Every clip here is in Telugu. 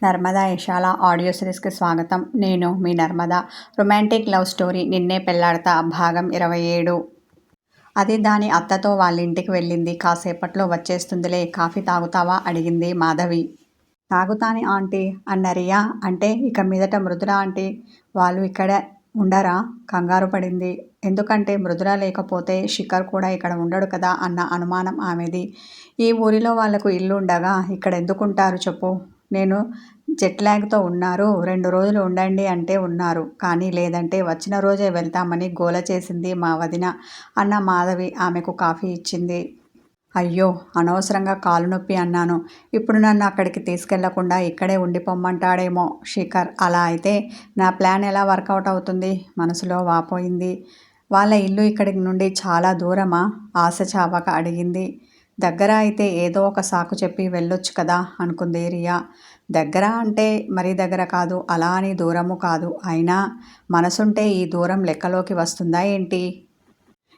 నర్మదా యశాల ఆడియో సిరీస్కి స్వాగతం. నేను మీ నర్మదా. రొమాంటిక్ లవ్ స్టోరీ నిన్నే పెళ్లాడతా భాగం 27. అది దాని అత్తతో వాళ్ళింటికి వెళ్ళింది. కాసేపట్లో వచ్చేస్తుందిలే, కాఫీ తాగుతావా అడిగింది మాధవి. తాగుతాని ఆంటీ అన్న రియా. అంటే ఇక మీదట మృదుల ఆంటీ వాళ్ళు ఇక్కడ ఉండరా? కంగారు పడింది. ఎందుకంటే మృదుల లేకపోతే శిఖర్ కూడా ఇక్కడ ఉండడు కదా అన్న అనుమానం ఆమెది. ఈ ఊరిలో వాళ్లకు ఇల్లు ఉండగా ఇక్కడ ఎందుకుంటారు చెప్పు. నేను జెట్లాగ్తో ఉన్నారు, 2 రోజులు ఉండండి అంటే ఉన్నారు, కానీ లేదంటే వచ్చిన రోజే వెళ్తామని గోల చేసింది మా వదిన అన్న మాధవి ఆమెకు కాఫీ ఇచ్చింది. అయ్యో, అనవసరంగా కాలు నొప్పి అన్నాను. ఇప్పుడు నన్ను అక్కడికి తీసుకెళ్లకుండా ఇక్కడే ఉండిపోమ్మంటాడేమో శిఖర్. అలా అయితే నా ప్లాన్ ఎలా వర్కౌట్ అవుతుంది? మనసులో వాపోయింది. వాళ్ళ ఇల్లు ఇక్కడి నుండి చాలా దూరమా? ఆశ చావక అడిగింది. దగ్గర అయితే ఏదో ఒక సాకు చెప్పి వెళ్ళొచ్చు కదా అనుకుంది రియా. దగ్గర అంటే మరీ దగ్గర కాదు, అలా అని దూరము కాదు. అయినా మనసుంటే ఈ దూరం లెక్కలోకి వస్తుందా ఏంటి?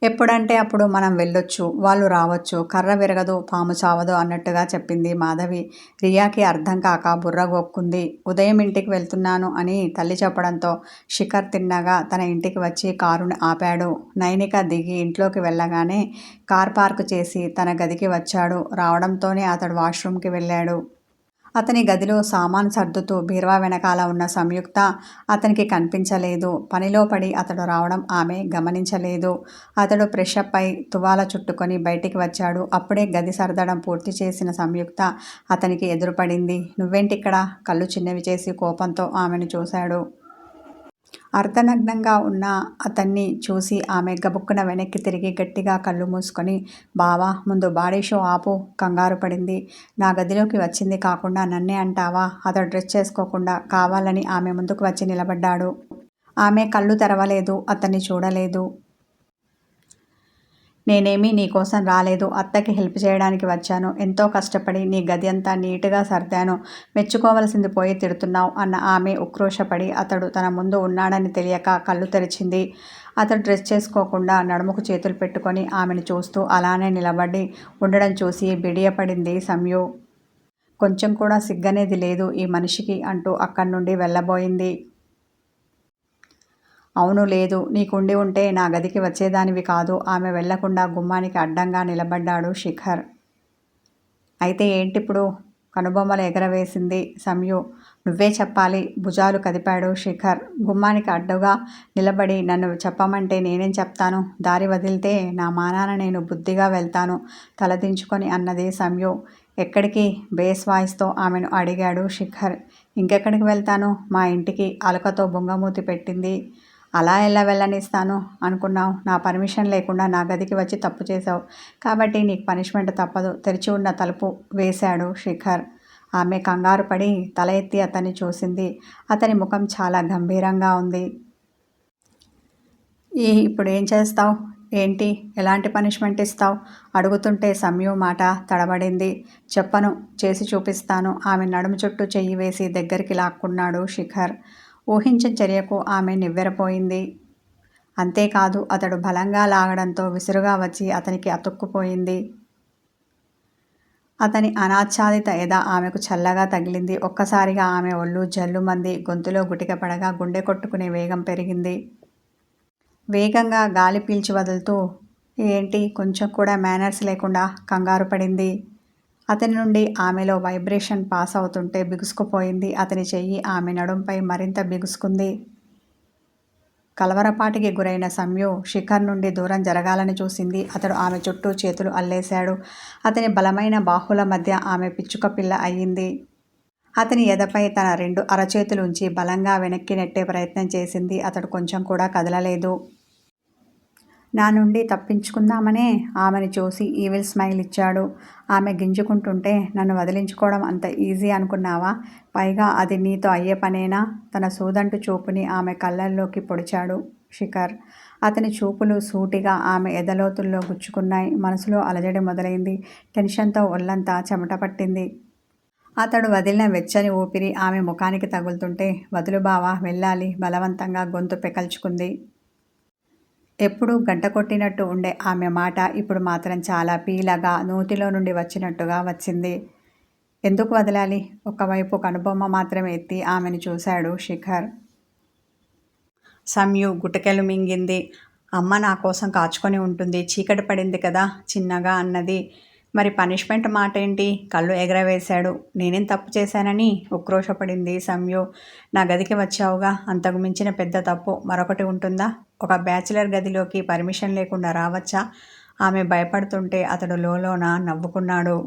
ఎప్పుడంటే అప్పుడు మనం వెళ్ళొచ్చు, వాళ్ళు రావచ్చు. కర్ర విరగదు, పాము చావదు అన్నట్టుగా చెప్పింది మాధవి. రియాకి అర్థం కాక బుర్ర గోక్కుంది. ఉదయం ఇంటికి వెళ్తున్నాను అని తల్లి చెప్పడంతో శిఖర్ తిన్నగా తన ఇంటికి వచ్చి కారుని ఆపాడు. నైనిక దిగి ఇంట్లోకి వెళ్ళగానే కార్ పార్కు చేసి తన గదికి వచ్చాడు. రావడంతోనే అతడు వాష్రూమ్కి వెళ్ళాడు. అతని గదిలో సామాను సర్దుతూ బీరువా వెనకాల ఉన్న సంయుక్త అతనికి కనిపించలేదు. పనిలో పడి అతడు రావడం ఆమె గమనించలేదు. అతడు ఫ్రెషప్ అయి తువాల చుట్టుకొని బయటికి వచ్చాడు. అప్పుడే గది సర్దడం పూర్తి చేసిన సంయుక్త అతనికి ఎదురుపడింది. నువ్వేంటిక్కడ? కళ్ళు చిన్నవి చేసి కోపంతో ఆమెను చూశాడు. అర్ధనగ్నంగా ఉన్న అతన్ని చూసి ఆమె గబుక్కున వెనక్కి తిరిగి గట్టిగా కళ్ళు మూసుకొని, బావా ముందు బాడీ షో ఆపు కంగారు పడింది. నా గదిలోకి వచ్చింది కాకుండా నన్నే అంటావా? అతడు డ్రెస్ చేసుకోకుండా కావాలని ఆమె ముందుకు వచ్చి నిలబడ్డాడు. ఆమె కళ్ళు తెరవలేదు, అతన్ని చూడలేదు. నేనేమీ నీకోసం రాలేదు, అత్తకి హెల్ప్ చేయడానికి వచ్చాను. ఎంతో కష్టపడి నీ గది అంతా నీట్గా సర్దాను, మెచ్చుకోవలసింది పోయి తిడుతున్నావు అన్న ఆమె ఉక్రోషపడి అతడు తన ముందు ఉన్నాడని తెలియక కళ్ళు తెరిచింది. అతడు డ్రెస్ చేసుకోకుండా నడుముకు చేతులు పెట్టుకొని ఆమెను చూస్తూ అలానే నిలబడి ఉండడం చూసి బిడియపడింది సంయు. కొంచెం కూడా సిగ్గనేది లేదు ఈ మనిషికి అంటూ అక్కడి నుండి వెళ్ళబోయింది. అవును లేదు, నీకుండి ఉంటే నా గదికి వచ్చేదానివి కాదు. ఆమె వెళ్లకుండా గుమ్మానికి అడ్డంగా నిలబడ్డాడు శిఖర్. అయితే ఏంటిప్పుడు? కనుబొమ్మలు ఎగరవేసింది సంయు. నువ్వే చెప్పాలి భుజాలు కదిపాడు శిఖర్. గుమ్మానికి అడ్డుగా నిలబడి నన్ను చెప్పమంటే నేనేం చెప్తాను? దారి వదిలితే నా మానాన నేను బుద్ధిగా వెళ్తాను తలదించుకొని అన్నది సంయు. ఎక్కడికి? బేస్ వాయిస్తో ఆమెను అడిగాడు శిఖర్. ఇంకెక్కడికి వెళ్తాను? మా ఇంటికి అలకతో బొంగమూతి పెట్టింది. అలా ఎలా వెళ్ళనిస్తాను అనుకున్నావు? నా పర్మిషన్ లేకుండా నా గదికి వచ్చి తప్పు చేశావు కాబట్టి నీకు పనిష్మెంట్ తప్పదు. తెరిచి ఉన్న తలుపు వేశాడు శిఖర్. ఆమె కంగారు పడి తల ఎత్తి అతన్ని చూసింది. అతని ముఖం చాలా గంభీరంగా ఉంది. ఇప్పుడు ఏం చేస్తావు? ఏంటి? ఎలాంటి పనిష్మెంట్ ఇస్తావు? అడుగుతుంటే సంయు మాట తడబడింది. చెప్పను, చేసి చూపిస్తాను. ఆమె నడుము చుట్టూ చెయ్యి వేసి దగ్గరికి లాక్కున్నాడు శిఖర్. ఊహించిన చర్యకు ఆమె నివ్వెరపోయింది. అంతేకాదు అతడు బలంగా లాగడంతో విసురుగా వచ్చి అతనికి అతుక్కుపోయింది. అతని అనాచ్ఛాదిత ఎద ఆమెకు చల్లగా తగిలింది. ఒక్కసారిగా ఆమె ఒళ్ళు జల్లుమంది. గొంతులో గుటిక పడగా గుండె కొట్టుకునే వేగం పెరిగింది. వేగంగా గాలి పీల్చి వదులుతూ ఏంటి కొంచెం కూడా మేనర్స్ లేకుండా కంగారు పడింది. అతని నుండి ఆమెలో వైబ్రేషన్ పాస్ అవుతుంటే బిగుసుకుపోయింది. అతని చెయ్యి ఆమె నడుంపై మరింత బిగుసుకుంది. కలవరపాటికి గురైన సంయు శిఖర్ నుండి దూరం జరగాలని చూసింది. అతడు ఆమె చుట్టూ చేతులు అల్లేశాడు. అతని బలమైన బాహుల మధ్య ఆమె పిచ్చుక పిల్ల అయ్యింది. అతని ఎదపై తన 2 అరచేతులు ఉంచి బలంగా వెనక్కి నెట్టే ప్రయత్నం చేసింది. అతడు కొంచెం కూడా కదలలేదు. నా నుండి తప్పించుకుందామనే ఆమెను చూసి ఈవిల్ స్మైల్ ఇచ్చాడు. ఆమె గింజుకుంటుంటే నన్ను వదిలించుకోవడం అంత ఈజీ అనుకున్నావా? పైగా అది నీతో అయ్యే పనేనా? తన సూదంటు చూపుని ఆమె కళ్ళల్లోకి పొడిచాడు శిఖర్. అతని చూపులు సూటిగా ఆమె ఎదలోతుల్లో గుచ్చుకున్నాయి. మనసులో అలజడి మొదలైంది. టెన్షన్తో ఒళ్ళంతా చెమట పట్టింది. అతడు వదిలిన వెచ్చని ఊపిరి ఆమె ముఖానికి తగులుతుంటే వదులు బావా, వెళ్ళాలి బలవంతంగా గొంతు పెకల్చుకుంది. ఎప్పుడూ గంట కొట్టినట్టు ఉండే ఆమె మాట ఇప్పుడు మాత్రం చాలా పీలగా నోటిలో నుండి వచ్చినట్టుగా వచ్చింది. ఎందుకు వదలాలి? ఒకవైపు కనుబొమ్మ మాత్రమే ఎత్తి ఆమెను చూశాడు శిఖర్. సంయు గుటకెలు మింగింది. అమ్మ నా కోసం కాచుకొని ఉంటుంది. చీకటి పడింది కదా చిన్నగా అన్నది. మరి పనిష్మెంట్ మాటేంటి? కళ్ళు ఎగరవేశాడు. నేనేం తప్పు చేశానని ఉక్రోషపడింది సంయు. నా గదికి వచ్చావుగా, అంతకు మించిన పెద్ద తప్పు మరొకటి ఉంటుందా? ఒక బ్యాచిలర్ గదిలోకి పర్మిషన్ లేకుండా రావచ్చా? ఆమె భయపడుతుంటే అతడు లోలోన నవ్వుకున్నాడు.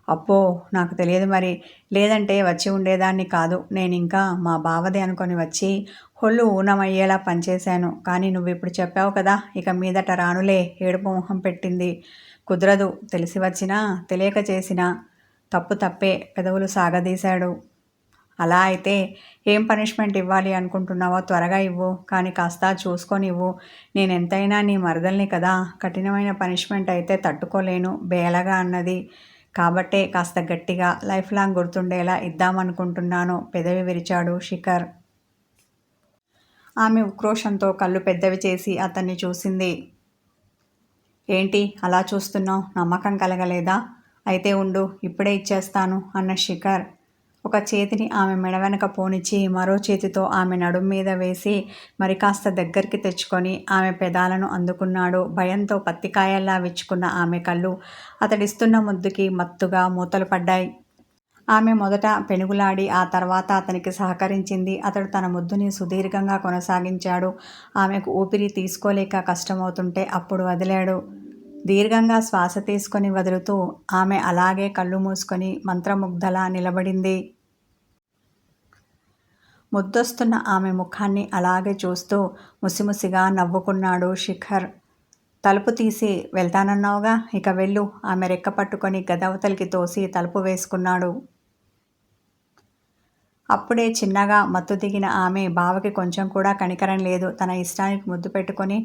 అప్పో, నాకు తెలియదు మరి. లేదంటే వచ్చి ఉండేదాన్ని కాదు. నేనింకా మా బావది అనుకొని వచ్చి ఒళ్ళు ఊనమయ్యేలా పనిచేశాను. కానీ నువ్విప్పుడు చెప్పావు కదా, ఇక మీదట రానులే. ఏడుపు మొహం పెట్టింది. కుదరదు. తెలిసి వచ్చినా తెలియక చేసినా తప్పు తప్పే. పెదవులు సాగదీశాడు. అలా అయితే ఏం పనిష్మెంట్ ఇవ్వాలి అనుకుంటున్నావో త్వరగా ఇవ్వు. కానీ కాస్త చూసుకొని ఇవ్వు. నేనెంతైనా నీ మరదల్ని కదా. కఠినమైన పనిష్మెంట్ అయితే తట్టుకోలేను బేలగా అన్నది. కాబట్టే కాస్త గట్టిగా లైఫ్ లాంగ్ గుర్తుండేలా ఇద్దామనుకుంటున్నాను. పెదవి విరిచాడు శిఖర్. ఆమె ఉక్రోషంతో కళ్ళు పెద్దవి చేసి అతన్ని చూసింది. ఏంటి అలా చూస్తున్నావు? నమ్మకం కలగలేదా? అయితే ఉండు, ఇప్పుడే ఇచ్చేస్తాను అన్న శిఖర్ ఒక చేతిని ఆమె మెడ వెనక పోనిచ్చి మరో చేతితో ఆమె నడుం మీద వేసి మరి కాస్త దగ్గరికి తెచ్చుకొని ఆమె పెదాలను అందుకున్నాడు. భయంతో పత్తికాయల్లా విచ్చుకున్న ఆమె కళ్ళు అతడిస్తున్న ముద్దుకి మత్తుగా మూతలు పడ్డాయి. ఆమె మొదట పెనుగులాడి ఆ తర్వాత అతనికి సహకరించింది. అతడు తన ముద్దుని సుదీర్ఘంగా కొనసాగించాడు. ఆమెకు ఊపిరి తీసుకోలేక కష్టమవుతుంటే అప్పుడు వదిలాడు. దీర్ఘంగా శ్వాస తీసుకొని వదులుతూ ఆమె అలాగే కళ్ళు మూసుకొని మంత్రముగ్ధలా నిలబడింది. ముద్దొస్తున్న ఆమె ముఖాన్ని అలాగే చూస్తూ ముసిముసిగా నవ్వుకున్నాడు శిఖర్. తలుపు తీసి వెళ్తానన్నావుగా, ఇక వెళ్ళు. ఆమె రెక్క పట్టుకొని గదవతలికి తోసి తలుపు వేసుకున్నాడు. అప్పుడే చిన్నగా మత్తు దిగిన ఆమె బావకి కొంచెం కూడా కనికరం లేదు. తన ఇష్టానికి ముద్దు పెట్టుకొని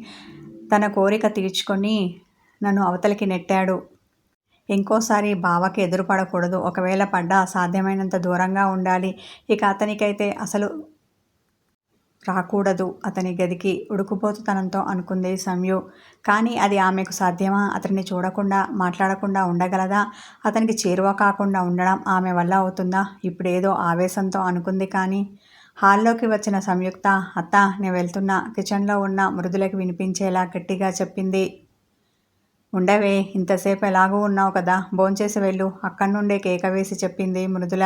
తన కోరిక తీర్చుకొని నన్ను అవతలికి నెట్టాడు. ఇంకోసారి బావకి ఎదురుపడకూడదు. ఒకవేళ పడ్డా సాధ్యమైనంత దూరంగా ఉండాలి. ఇక అతనికైతే అసలు రాకూడదు అతని గదికి. ఉడుకుపోతుతనంతో అనుకుంది సంయు. కానీ అది ఆమెకు సాధ్యమా? అతన్ని చూడకుండా మాట్లాడకుండా ఉండగలదా? అతనికి చేరువ కాకుండా ఉండడం ఆమె వల్ల అవుతుందా? ఇప్పుడేదో ఆవేశంతో అనుకుంది. కానీ హాల్లోకి వచ్చిన సంయుక్త, అత్త నేను వెళ్తున్నా, కిచెన్లో ఉన్న మృదులకి వినిపించేలా గట్టిగా చెప్పింది. ఉండవే, ఇంతసేపు ఎలాగూ ఉన్నావు కదా, భోంచేసి వెళ్ళు. అక్కడి నుండే కేక వేసి చెప్పింది మృదుల.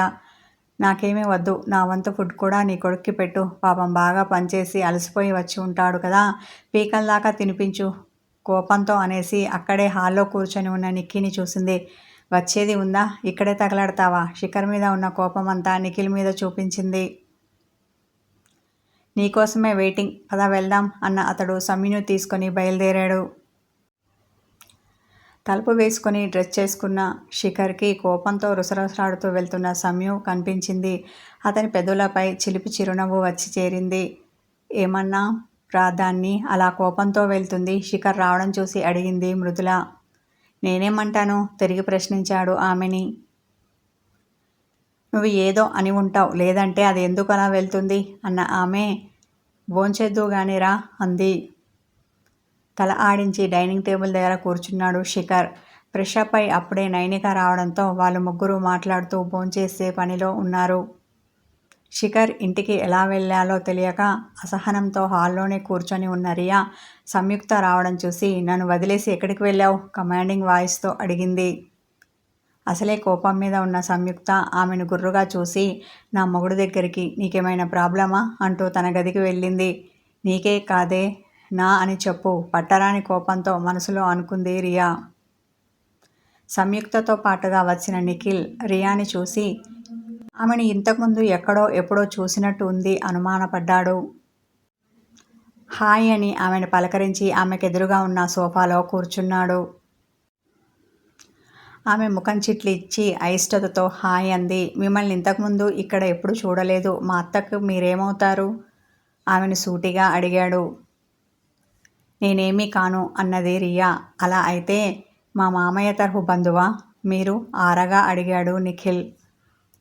నాకేమీ వద్దు. నా వంతు ఫుడ్ కూడా నీ కొడుక్కి పెట్టు. పాపం బాగా పనిచేసి అలసిపోయి వచ్చి ఉంటాడు కదా, పీకల్దాకా తినిపించు కోపంతో అనేసి అక్కడే హాల్లో కూర్చొని ఉన్న నిక్కీని చూసింది. వచ్చేది ఉందా? ఇక్కడే తగలడతావా? శిఖర్ మీద ఉన్న కోపమంతా నిఖిల్ మీద చూపించింది. నీకోసమే వెయిటింగ్, పద వెళ్దాం అన్న అతడు సమ్యును తీసుకొని బయలుదేరాడు. తలుపు వేసుకొని డ్రెస్ చేసుకున్న శిఖర్కి కోపంతో రుసరుసలాడుతూ వెళ్తున్న సంయు కనిపించింది. అతని పెదవులపై చిలిపి చిరునవ్వు వచ్చి చేరింది. ఏమన్నా రా దాన్ని అలా కోపంతో వెళ్తుంది? శిఖర్ రావడం చూసి అడిగింది మృదుల. నేనేమంటాను? తిరిగి ప్రశ్నించాడు ఆమెని. నువ్వు ఏదో అని ఉంటావు, లేదంటే అది ఎందుకు అలా వెళ్తుంది అన్న ఆమె. భోంచేద్దు గాని రా అంది. తల ఆడించి డైనింగ్ టేబుల్ దగ్గర కూర్చున్నాడు శిఖర్. ఫ్రెష్ అప్ అయి అప్పుడే నైనిక రావడంతో వాళ్ళు ముగ్గురు మాట్లాడుతూ భోంచేసే పనిలో ఉన్నారు. శిఖర్ ఇంటికి ఎలా వెళ్ళాలో తెలియక అసహనంతో హాల్లోనే కూర్చొని ఉన్న రియా సంయుక్త రావడం చూసి, నన్ను వదిలేసి ఎక్కడికి వెళ్ళావు? కమాండింగ్ వాయిస్తో అడిగింది. అసలే కోపం మీద ఉన్న సంయుక్త ఆమెను గుర్రుగా చూసి, నా మొగుడు దగ్గరికి, నీకేమైనా ప్రాబ్లమా అంటూ తన గదికి వెళ్ళింది. నీకే కాదే నా అని చెప్పు, పట్టరాని కోపంతో మనసులో అనుకుంది రియా. సంయుక్తతో పాటుగా వచ్చిన నిఖిల్ రియాని చూసి ఆమెను ఇంతకుముందు ఎక్కడో ఎప్పుడో చూసినట్టు ఉంది అనుమానపడ్డాడు. హాయ్ అని ఆమెను పలకరించి ఆమెకెదురుగా ఉన్న సోఫాలో కూర్చున్నాడు. ఆమె ముఖం చిట్లి ఇచ్చి అయిష్టతతో హాయ్ అంది. మిమ్మల్ని ఇంతకుముందు ఇక్కడ ఎప్పుడు చూడలేదు. మా అత్తకు మీరేమవుతారు? ఆమెను సూటిగా అడిగాడు. నేనేమీ కాను అన్నది రియా. అలా అయితే మా మామయ్య తరఫు బంధువా మీరు? ఆరగా అడిగాడు నిఖిల్.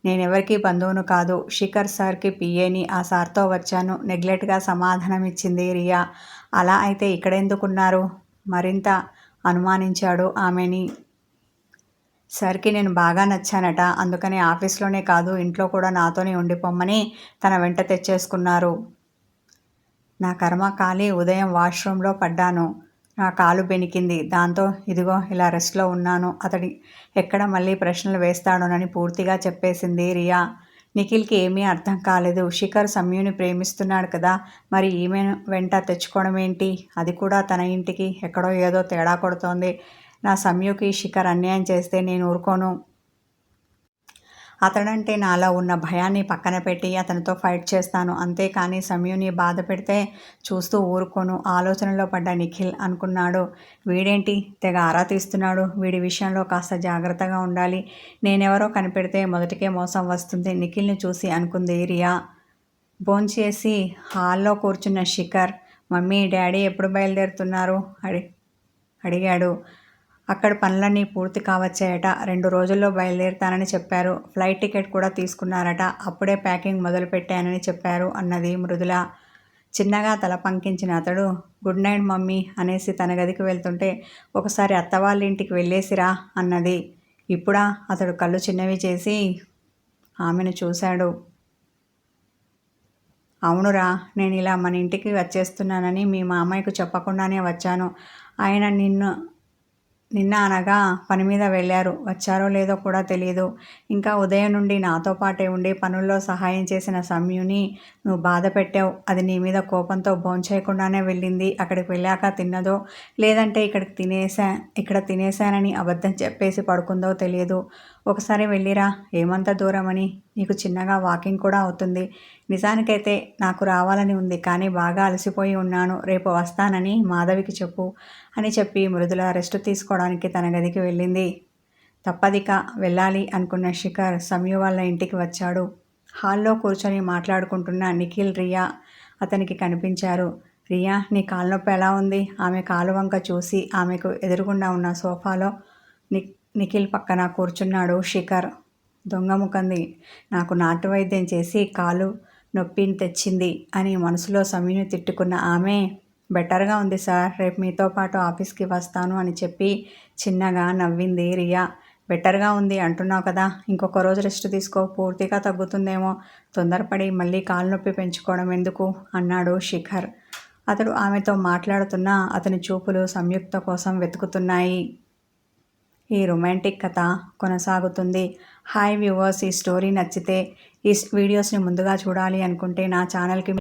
నేనెవరికి బంధువును కాదు, శిఖర్ సార్కి పిఏని. ఆ సార్తో వచ్చాను నెగ్లెక్ట్గా సమాధానమిచ్చింది రియా. అలా అయితే ఇక్కడెందుకున్నారు? మరింత అనుమానించాడు ఆమెని. సార్కి నేను బాగా నచ్చానట, అందుకని ఆఫీస్లోనే కాదు ఇంట్లో కూడా నాతోనే ఉండిపోమ్మని తన వెంట తెచ్చేసుకున్నారు. నా కర్మ కాలి ఉదయం వాష్రూమ్లో పడ్డాను. నా కాలు బెనికింది. దాంతో ఇదిగో ఇలా రెస్ట్లో ఉన్నాను. అతడి ఎక్కడ మళ్ళీ ప్రశ్నలు వేస్తాడోనని పూర్తిగా చెప్పేసింది రియా. నిఖిల్కి ఏమీ అర్థం కాలేదు. శిఖర్ సంయుని ప్రేమిస్తున్నాడు కదా, మరి ఈమెను వెంట తెచ్చుకోవడం ఏంటి? అది కూడా తన ఇంటికి. ఎక్కడో ఏదో తేడా కొడుతోంది. నా సంయుకి శిఖర్ అన్యాయం చేస్తే నేను ఊరుకోను. అతడంటే నాలో ఉన్న భయాన్ని పక్కన పెట్టి అతనితో ఫైట్ చేస్తాను. అంతేకాని సంయుని బాధ పెడితే చూస్తూ ఊరుకోను. ఆలోచనలో పడ్డ నిఖిల్ అనుకున్నాడు, వీడేంటి తెగ ఆరా తీస్తున్నాడు. వీడి విషయంలో కాస్త జాగ్రత్తగా ఉండాలి. నేనెవరో కనిపెడితే మొదటికే మోసం వస్తుంది. నిఖిల్ని చూసి అనుకుంది రియా. భోంచేసి హాల్లో కూర్చున్న శిఖర్, మమ్మీ డాడీ ఎప్పుడు బయలుదేరుతున్నారు అడిగాడు. అక్కడ పనులన్నీ పూర్తి కావచ్చాయట. 2 రోజుల్లో బయలుదేరుతానని చెప్పారు. ఫ్లైట్ టికెట్ కూడా తీసుకున్నారట. అప్పుడే ప్యాకింగ్ మొదలుపెట్టానని చెప్పారు అన్నది మృదుల. చిన్నగా తల పంకించిన అతడు, గుడ్ నైట్ మమ్మీ అనేసి తన గదికి వెళ్తుంటే, ఒకసారి అత్తవాళ్ళ ఇంటికి వెళ్ళేసిరా అన్నది. ఇప్పుడా? అతడు కళ్ళు చిన్నవి చేసి ఆమెను చూశాడు. అవునురా, నేను ఇలా మన ఇంటికి వచ్చేస్తున్నానని మీ మామయ్యకు చెప్పకుండానే వచ్చాను. ఆయన నిన్న అనగా పని మీద వెళ్ళారు. వచ్చారో లేదో కూడా తెలియదు. ఇంకా ఉదయం నుండి నాతో పాటే ఉండి పనుల్లో సహాయం చేసిన సంయుని నువ్వు బాధ పెట్టావు. అది నీ మీద కోపంతో భోంచేయకుండానే వెళ్ళింది. అక్కడికి వెళ్ళాక తిన్నదో లేదంటే ఇక్కడ తినేశానని అబద్ధం చెప్పేసి పడుకుందో తెలియదు. ఒకసారి వెళ్ళిరా, ఏమంత దూరమని. నీకు చిన్నగా వాకింగ్ కూడా అవుతుంది. నిజానికైతే నాకు రావాలని ఉంది, కానీ బాగా అలసిపోయి ఉన్నాను. రేపు వస్తానని మాధవికి చెప్పు అని చెప్పి మృదుల రెస్ట్ తీసుకోవడానికి తన గదికి వెళ్ళింది. తప్పదిక వెళ్ళాలి అనుకున్న శిఖర్ సంయు వాళ్ళ ఇంటికి వచ్చాడు. హాల్లో కూర్చొని మాట్లాడుకుంటున్న నిఖిల్, రియా అతనికి కనిపించారు. రియా, నీ కాలు నొప్పి ఎలా ఉంది? ఆమె కాలు వంక చూసి ఆమెకు ఎదురుగుండా ఉన్న సోఫాలో నిఖిల్ పక్కన కూర్చున్నాడు శిఖర్. దొంగ ముఖంది, నాకు నాటు వైద్యం చేసి కాలు నొప్పిని తెచ్చింది అని మనసులో సమీని తిట్టుకున్న ఆమె, బెటర్గా ఉంది సార్, రేపు మీతో పాటు ఆఫీస్కి వస్తాను అని చెప్పి చిన్నగా నవ్వింది రియా. బెటర్గా ఉంది అంటున్నావు కదా, ఇంకొక రోజు రెస్ట్ తీసుకో, పూర్తిగా తగ్గుతుందేమో. తొందరపడి మళ్ళీ కాలు నొప్పి పెంచుకోవడం ఎందుకు అన్నాడు శిఖర్. అతడు ఆమెతో మాట్లాడుతున్నా అతని చూపులు సంయుక్త కోసం వెతుకుతున్నాయి. ఈ రొమాంటిక్ కథ కొనసాగుతుంది. హాయ్ వ్యూవర్స్, ఈ స్టోరీ నచ్చితే ఈ వీడియోస్ని ముందుగా చూడాలి అనుకుంటే నా ఛానల్కి